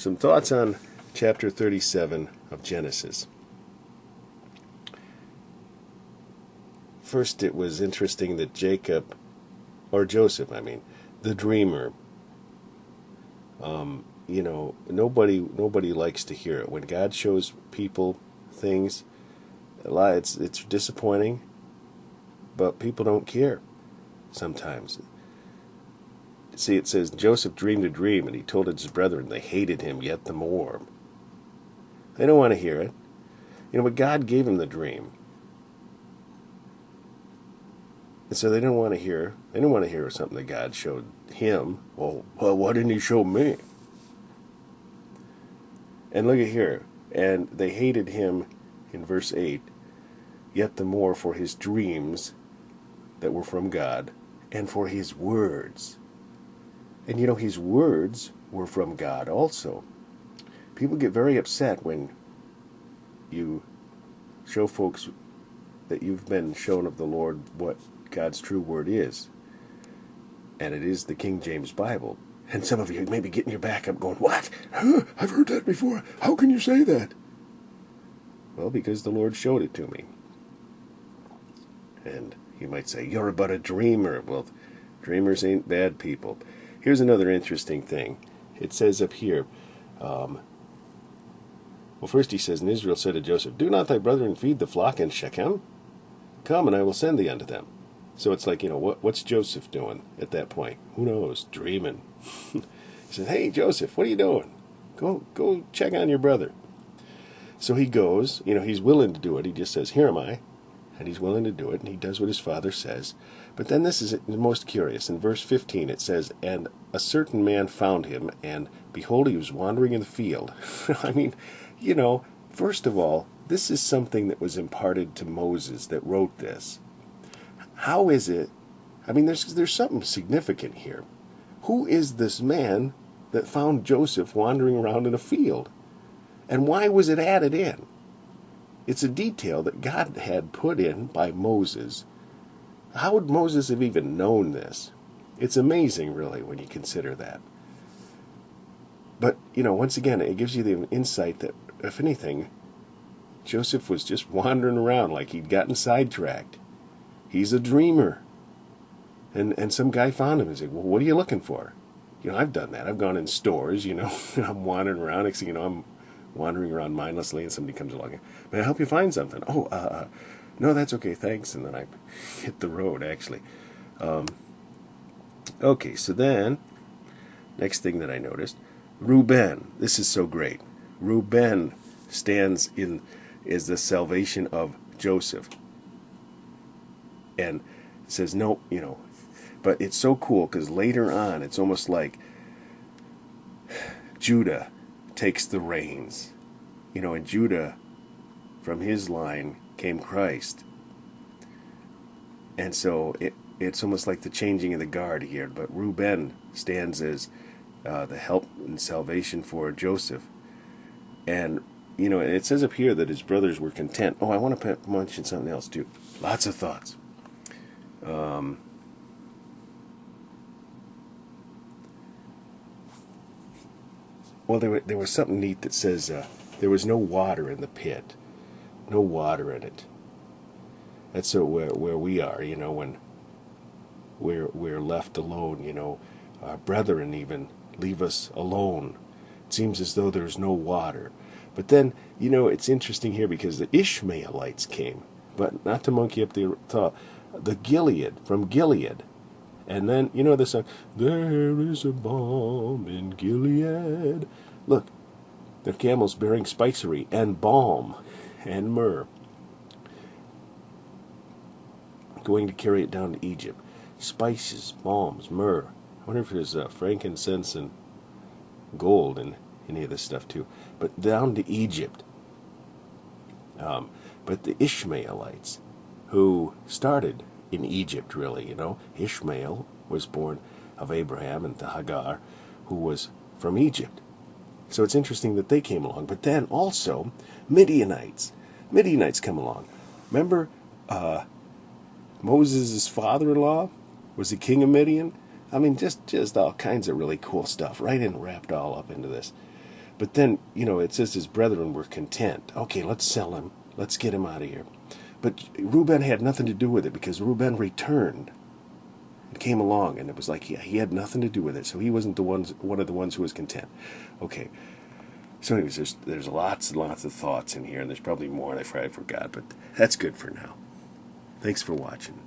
Some thoughts on chapter 37 of Genesis. First, it was interesting that Joseph, the dreamer, nobody likes to hear it. When God shows people things, it's disappointing, but people don't care sometimes. See, it says, Joseph dreamed a dream, and he told it his brethren. They hated him yet the more. They don't want to hear it. But God gave him the dream. And so they don't want to hear. They don't want to hear something that God showed him. Well, why didn't he show me? And look at here. And they hated him in verse 8, yet the more for his dreams that were from God, and for his words. And his words were from God also. People get very upset when you show folks that you've been shown of the Lord what God's true word is. And it is the King James Bible. And some of you may be getting your back up going, what? I've heard that before. How can you say that? Well, because the Lord showed it to me. And you might say, you're but a dreamer. Well, dreamers ain't bad people. Here's another interesting thing. It says up here, first he says, and Israel said to Joseph, do not thy brethren feed the flock in Shechem? Come, and I will send thee unto them. So it's like, what's Joseph doing at that point? Who knows? Dreaming. He said, hey, Joseph, what are you doing? Go check on your brother. So he goes, he's willing to do it. He just says, here am I. And he's willing to do it, and he does what his father says. But then this is the most curious. In verse 15 it says, and a certain man found him, and behold, he was wandering in the field. First of all, this is something that was imparted to Moses that wrote this. How is it? There's something significant here. Who is this man that found Joseph wandering around in a field? And why was it added in? It's a detail that God had put in by Moses. How would Moses have even known this? It's amazing, really, when you consider that. But, once again, it gives you the insight that, if anything, Joseph was just wandering around like he'd gotten sidetracked. He's a dreamer. And some guy found him and said, well, what are you looking for? I've done that. I've gone in stores, I'm wandering around. Next thing you know, I'm wandering around mindlessly, and somebody comes along. May I help you find something? No, that's okay, thanks. And then I hit the road, actually. Okay, so then, next thing that I noticed, Reuben. This is so great. Reuben is the salvation of Joseph. And it says, no, but it's so cool because later on, it's almost like Judah takes the reins. And Judah, from his line, came Christ. And so it's almost like the changing of the guard here. But Reuben stands as the help and salvation for Joseph. And, it says up here that his brothers were content. I want to mention something else, too. Lots of thoughts. There was something neat that says there was no water in the pit. No water in it. That's where we are, when we're left alone, our brethren even leave us alone. It seems as though there's no water. But then, it's interesting here because the Ishmaelites came, but not to monkey up the thought, the Gilead, from Gilead. And then, the song, there is a balm in Gilead. Look, the camels bearing spicery and balm and myrrh, going to carry it down to Egypt. Spices, balms, myrrh. I wonder if there's frankincense and gold in any of this stuff too. But down to Egypt. But the Ishmaelites, who started in Egypt, really, Ishmael was born of Abraham and to Hagar, who was from Egypt. So it's interesting that they came along. But then also, Midianites come along. Remember, Moses' father-in-law was the king of Midian? Just all kinds of really cool stuff, right? And wrapped all up into this. But then, it says his brethren were content. Okay, let's sell him. Let's get him out of here. But Reuben had nothing to do with it, because Reuben returned and came along, and it was like he had nothing to do with it. So he wasn't one of the ones who was content. Okay. So anyways, there's lots and lots of thoughts in here, and there's probably more, and I forgot, but that's good for now. Thanks for watching.